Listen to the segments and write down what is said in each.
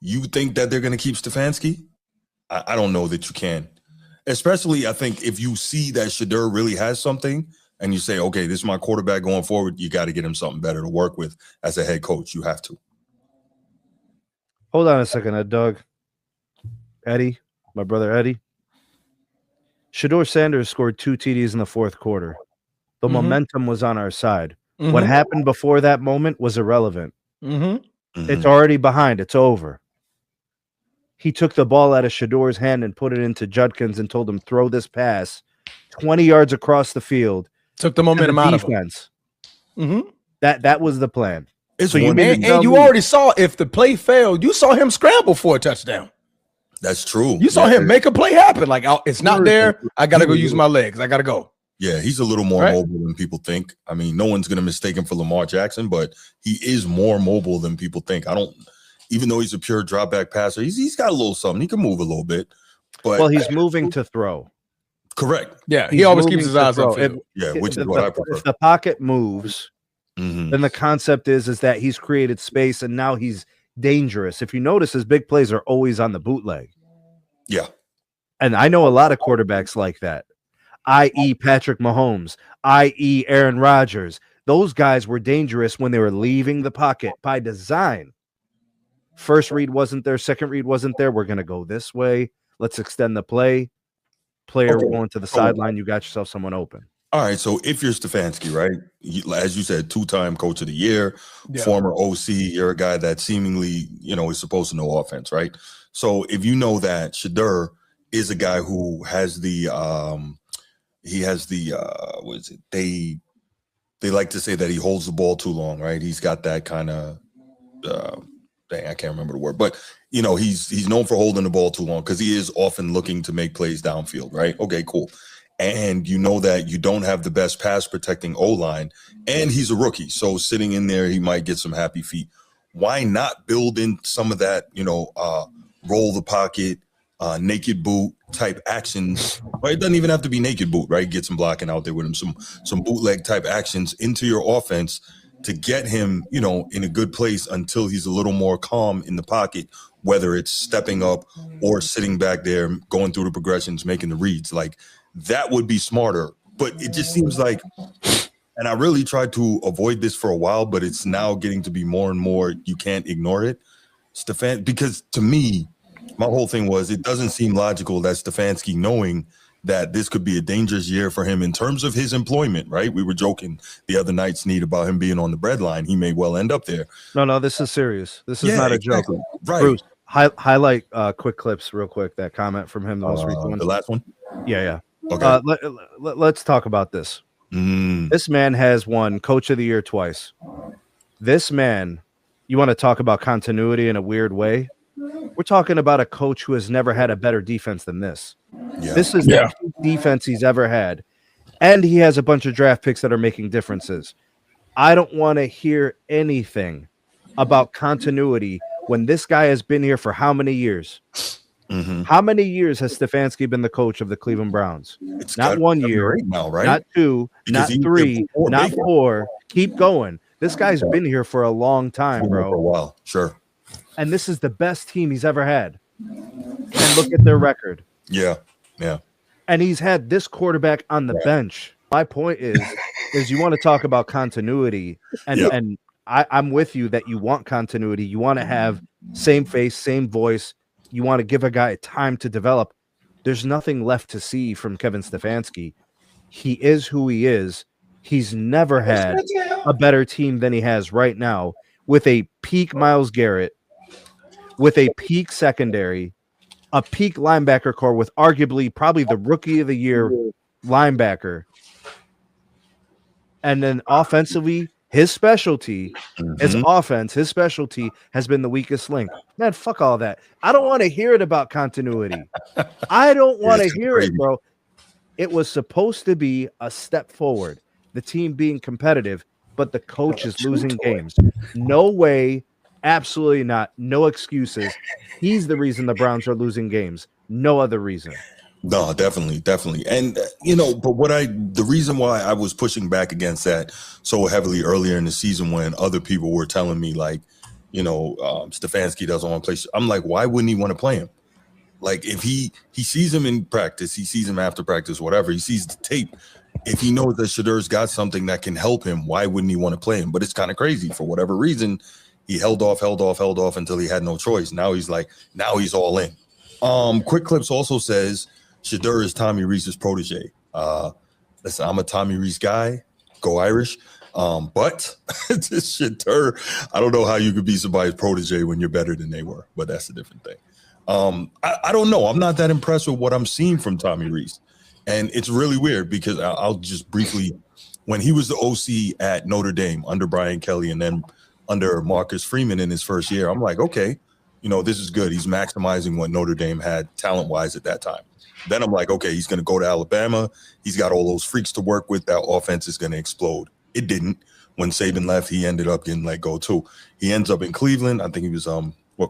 you think that they're going to keep Stefanski? I don't know that you can. Especially, I think if you see that Shedeur really has something and you say, okay, this is my quarterback going forward, you got to get him something better to work with as a head coach. You have to. Hold on a second, Doug. Eddie, my brother Eddie. Shedeur Sanders scored 2 TDs in the fourth quarter. The momentum was on our side. What happened before that moment was irrelevant. It's already behind. It's over. He took the ball out of Shedeur's hand and put it into Judkins and told him, throw this pass 20 yards across the field. Took the momentum out of him. That was the plan. So you already saw if the play failed, you saw him scramble for a touchdown. That's true. You saw him make a play happen. Like, oh, it's not there. I got to go use my legs. I got to go. Yeah, he's a little more mobile than people think. I mean, no one's going to mistake him for Lamar Jackson, but he is more mobile than people think. Even though he's a pure drop back passer, he's got a little something. He can move a little bit. But he's moving to throw. Correct. Yeah, he always keeps his eyes upfield. Which is what I prefer. If the pocket moves, then the concept is that he's created space and now he's dangerous. If you notice, his big plays are always on the bootleg. Yeah. And I know a lot of quarterbacks like that, i.e. Patrick Mahomes, i.e. Aaron Rodgers. Those guys were dangerous when they were leaving the pocket by design. First read wasn't there. Second read wasn't there. We're going to go this way. Let's extend the play. Player going to the sideline. You got yourself someone open. All right, so if you're Stefanski, right, as you said, 2-time coach of the year, former OC, you're a guy that seemingly, is supposed to know offense, right? So if you know that Shedeur is a guy who has what is it? They like to say that he holds the ball too long, right? He's got that kind of, I can't remember the word, but he's known for holding the ball too long because he is often looking to make plays downfield, right? Okay, cool. And you know that you don't have the best pass protecting O-line, and he's a rookie. So sitting in there, he might get some happy feet. Why not build in some of that, roll the pocket, naked boot type actions? Well, it doesn't even have to be naked boot, right? Get some blocking out there with him, some bootleg type actions into your offense to get him, in a good place until he's a little more calm in the pocket, whether it's stepping up or sitting back there, going through the progressions, making the reads. Like, that would be smarter. But it just seems like, and I really tried to avoid this for a while, but it's now getting to be more and more, you can't ignore it. Because to me, my whole thing was, it doesn't seem logical that Stefanski, knowing that this could be a dangerous year for him in terms of his employment, right? We were joking the other night, Sneed, about him being on the breadline. He may well end up there. No, this is serious. This is not a joke. Right. Bruce, highlight quick clips real quick, that comment from him, the most recent one. The last one? Yeah. Okay. Let's talk about this. This man has won Coach of the Year twice. This man, you want to talk about continuity in a weird way? We're talking about a coach who has never had a better defense than this. Yeah. This is the defense he's ever had. And he has a bunch of draft picks that are making differences. I don't want to hear anything about continuity when this guy has been here for how many years? How many years has Stefanski been the coach of the Cleveland Browns? It's not 1 year, now, right? not 2, not 3, not 4. Keep going. This guy's been here for a long time, bro. For a while, sure. And this is the best team he's ever had. And look at their record. Yeah. And he's had this quarterback on the bench. My point is you want to talk about continuity, and I'm with you that you want continuity. You want to have same face, same voice. You want to give a guy time to develop. There's nothing left to see from Kevin Stefanski. He is who he is. He's never had a better team than he has right now, with a peak Myles Garrett, with a peak secondary, a peak linebacker core with arguably probably the rookie of the year linebacker. And then offensively, his specialty, his offense, his specialty has been the weakest link. Man, fuck all that. I don't want to hear it about continuity. I don't want to hear it, bro. It was supposed to be a step forward, the team being competitive, but the coach is losing games. No way. Absolutely not. No excuses. He's the reason the Browns are losing games. No other reason. No, definitely. And, but the reason why I was pushing back against that so heavily earlier in the season, when other people were telling me, like, Stefanski doesn't want to play. I'm like, why wouldn't he want to play him? Like, if he sees him in practice, he sees him after practice, whatever, he sees the tape. If he knows that Shedeur's got something that can help him, why wouldn't he want to play him? But it's kind of crazy. For whatever reason, he held off until he had no choice. Now he's all in. Quick Clips also says Shedeur is Tommy Reese's protege. Listen, I'm a Tommy Reese guy. Go Irish. But this Shedeur, I don't know how you could be somebody's protege when you're better than they were, but that's a different thing. I don't know. I'm not that impressed with what I'm seeing from Tommy Reese. And it's really weird because I'll just briefly, when he was the OC at Notre Dame under Brian Kelly and then under Marcus Freeman in his first year, I'm like, okay, this is good. He's maximizing what Notre Dame had talent-wise at that time. Then I'm like, okay, he's going to go to Alabama. He's got all those freaks to work with. That offense is going to explode. It didn't. When Saban left, he ended up getting let go too. He ends up in Cleveland. I think he was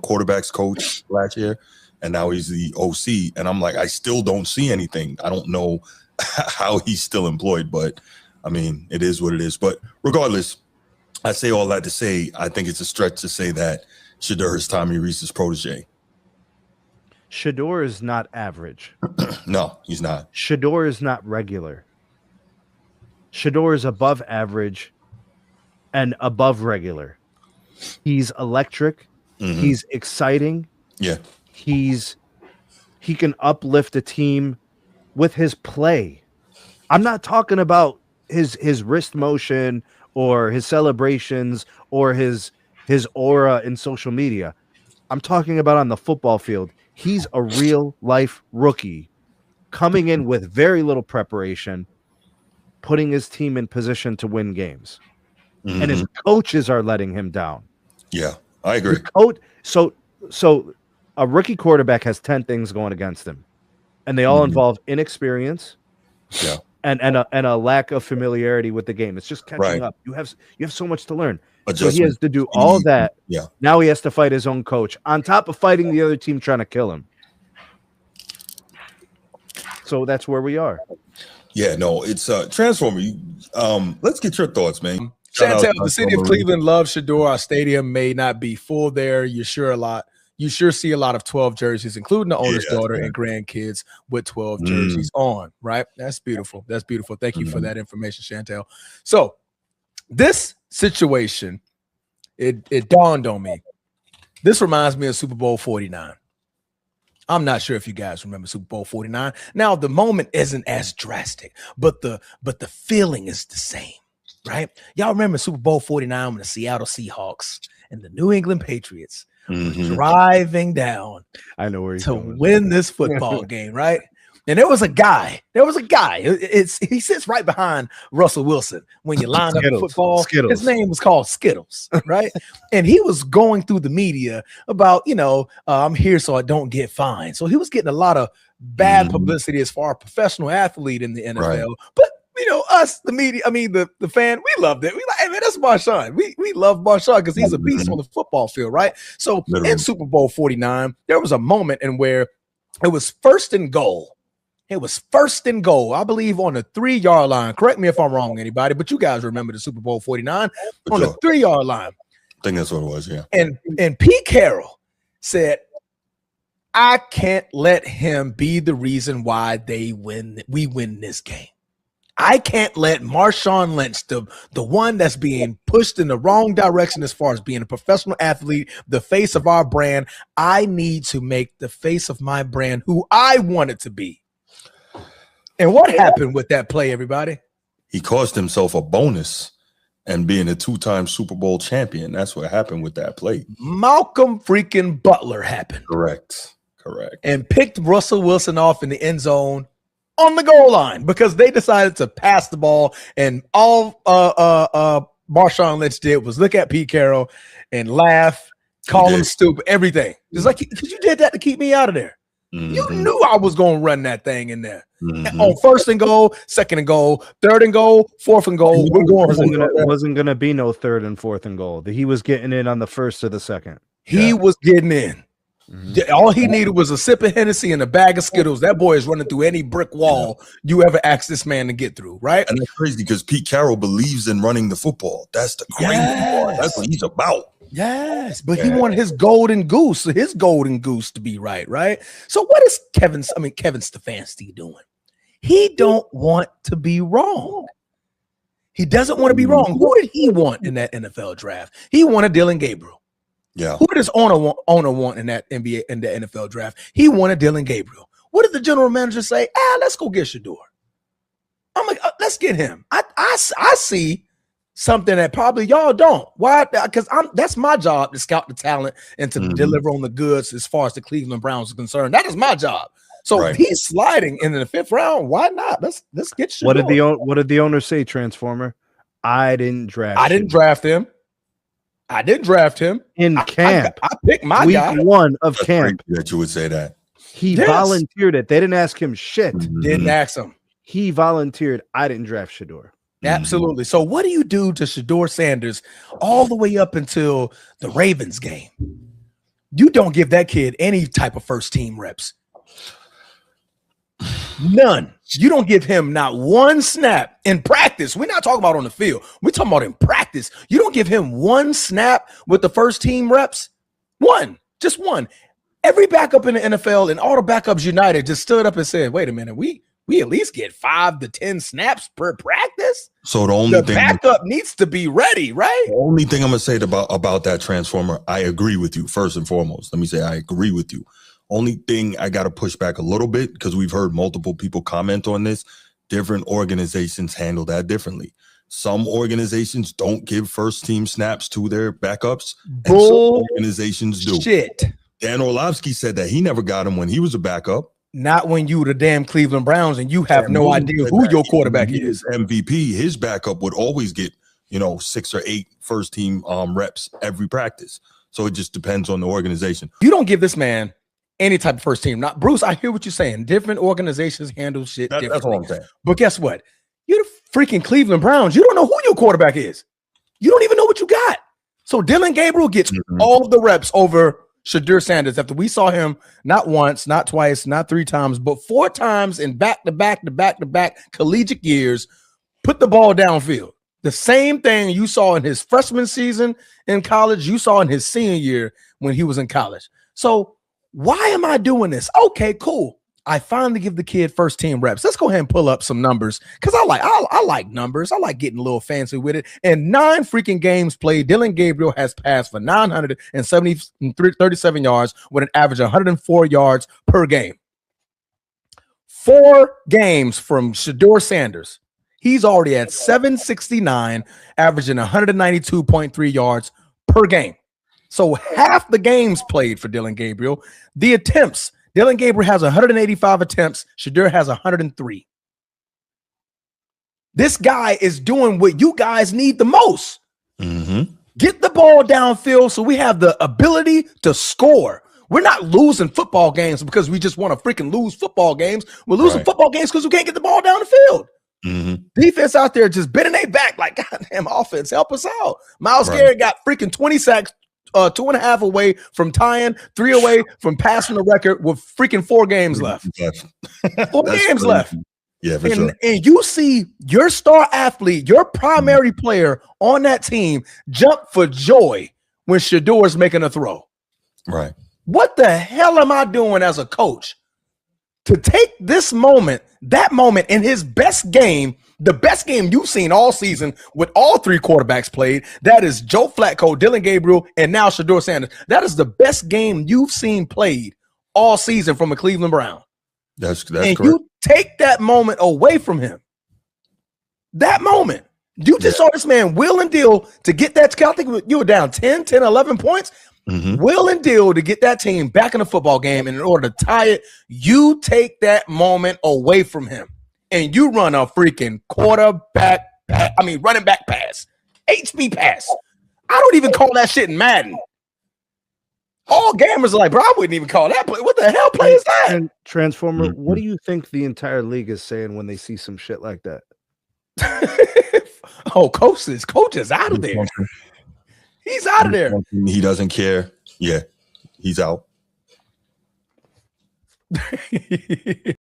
quarterback's coach last year, and now he's the OC. And I'm like, I still don't see anything. I don't know how he's still employed, but I mean, it is what it is. But regardless, I say all that to say, I think it's a stretch to say that Shedeur is Tommy Reese's protege. Shedeur is not average. No, he's not. Shedeur is not regular. Shedeur is above average and above regular. He's electric. Mm-hmm. He's exciting. Yeah. He can uplift a team with his play. I'm not talking about his wrist motion or his celebrations or his aura in social media. I'm talking about on the football field. He's a real life rookie coming in with very little preparation, putting his team in position to win games. Mm-hmm. And his coaches are letting him down. Yeah, I agree. So a rookie quarterback has 10 things going against him, and they all involve inexperience, and a lack of familiarity with the game. It's just catching up. You have so much to learn. So he has to do all that. Yeah. Now he has to fight his own coach on top of fighting the other team trying to kill him. So that's where we are. Yeah, no, it's Transformer. Let's get your thoughts, man. Chantel, the city of Cleveland loves Shedeur. Our stadium may not be full there. You sure see a lot of 12 jerseys, including the owner's daughter and grandkids with 12 jerseys on, right? That's beautiful. That's beautiful. Thank you for that information, Chantel. So this situation, it dawned on me. This reminds me of Super Bowl 49. I'm not sure if you guys remember Super Bowl 49. Now, the moment isn't as drastic, but the feeling is the same, right? Y'all remember Super Bowl 49 when the Seattle Seahawks and the New England Patriots were driving down to win this football game, right? And there was a guy. He sits right behind Russell Wilson when you line up football. Skittles. His name was called Skittles, right? And he was going through the media about, I'm here so I don't get fined. So he was getting a lot of bad publicity as far as a professional athlete in the NFL. Right. But us, the media, the fan, we loved it. We like, hey man, that's Marshawn. We love Marshawn because he's a beast on the football field, right? So in Super Bowl 49, there was a moment in where it was first and goal. It was first and goal, I believe, on the 3-yard line. Correct me if I'm wrong, anybody, but you guys remember the Super Bowl 49 on the 3-yard line. I think that's what it was, yeah. And Pete Carroll said, I can't let him be the reason why we win this game. I can't let Marshawn Lynch, the one that's being pushed in the wrong direction as far as being a professional athlete, the face of our brand. I need to make the face of my brand who I want it to be. And what happened with that play, everybody? He cost himself a bonus and being a 2-time Super Bowl champion. That's what happened with that play. Malcolm freaking Butler happened. Correct. And picked Russell Wilson off in the end zone on the goal line because they decided to pass the ball. And all Marshawn Lynch did was look at Pete Carroll and laugh, call him stupid, everything. It's like, because you did that to keep me out of there. You knew I was going to run that thing in there. On first and goal, second and goal, third and goal, fourth and goal. It wasn't going to be no third and fourth and goal. He was getting in on the first or the second. He was getting in. All he needed was a sip of Hennessy and a bag of Skittles. That boy is running through any brick wall you ever asked this man to get through, right? And that's crazy because Pete Carroll believes in running the football. That's the crazy part. That's what he's about. Yes, but he wanted his golden goose to be right? So what is Kevin Stefanski doing? He don't want to be wrong. He doesn't want to be wrong. Who did he want in that NFL draft? He wanted Dillon Gabriel. Yeah. Who does owner want in that NBA in the NFL draft? He wanted Dillon Gabriel. What did the general manager say? Let's go get Shedeur. I'm like, let's get him. I see something that probably y'all don't. Why? Because that's my job to scout the talent and to deliver on the goods as far as the Cleveland Browns are concerned. That is my job. So if he's sliding in the 5th round, why not? Let's get Shedeur. What did the owner say, Transformer? I didn't draft him. I didn't draft him in camp. I picked my week guy. 1 of camp. That you would say that. He volunteered it. They didn't ask him shit. Didn't ask him. He volunteered. I didn't draft Shedeur. Absolutely. So what do you do to Shedeur Sanders all the way up until the Ravens game? You don't give that kid any type of first team reps. None. You don't give him not one snap in practice. We're not talking about on the field. We're talking about in practice. You don't give him one snap with the first team reps. Just one. Every backup in the NFL and all the backups united just stood up and said, wait a minute, we at least get 5 to 10 snaps per practice. So the backup needs to be ready, right? The only thing I'm gonna say about that Transformer, I agree with you. First and foremost, let me say I agree with you. Only thing I got to push back a little bit, because we've heard multiple people comment on this. Different organizations handle that differently. Some organizations don't give first team snaps to their backups. And some organizations do. Shit. Dan Orlovsky said that he never got him when he was a backup. Not when you were the damn Cleveland Browns and you have no idea who your quarterback is. MVP, his backup would always get, 6 or 8 first team reps every practice. So it just depends on the organization. You don't give this man any type of first team. Not Bruce, I hear what you're saying. Different organizations handle shit differently. That's all I'm saying. But guess what? You're the freaking Cleveland Browns. You don't know who your quarterback is. You don't even know what you got. So Dillon Gabriel gets all of the reps over Shedeur Sanders after we saw him not once, not twice, not 3 times, but 4 times in back-to-back collegiate years, put the ball downfield. The same thing you saw in his freshman season in college, you saw in his senior year when he was in college. So why am I doing this? Okay, cool. I finally give the kid first team reps. Let's go ahead and pull up some numbers because I like numbers. I like getting a little fancy with it. And 9 freaking games played, Dillon Gabriel has passed for 937 yards with an average of 104 yards per game. 4 games from Shedeur Sanders. He's already at 769, averaging 192.3 yards per game. So half the games played for Dillon Gabriel. The attempts, Dillon Gabriel has 185 attempts. Shedeur has 103. This guy is doing what you guys need the most. Get the ball downfield so we have the ability to score. We're not losing football games because we just want to freaking lose football games. We're losing football games because we can't get the ball down the field. Defense out there just bending their back like, goddamn offense, help us out. Myles Garrett got freaking 20 sacks. 2.5 away from tying, 3 away from passing the record with freaking 4 games left. 4 games left. Yeah, for sure. And you see your star athlete, your primary player on that team jump for joy when Shedeur is making a throw. Right. What the hell am I doing as a coach to take this moment, that moment in his best game, the best game you've seen all season with all 3 quarterbacks played? That is Joe Flacco, Dillon Gabriel, and now Shedeur Sanders. That is the best game you've seen played all season from a Cleveland Brown. That's and correct. You take that moment away from him. That moment. You just saw this man will and deal to get that. I think you were down 10, 11 points. Will and deal to get that team back in the football game. And in order to tie it, you take that moment away from him. And you run a freaking running back pass, HB pass. I don't even call that shit in Madden. All gamers are like, bro, I wouldn't even call that play. What the hell play is that? And Transformer, what do you think the entire league is saying when they see some shit like that? Coach is out of there. He's out of there. He doesn't care. Yeah, he's out.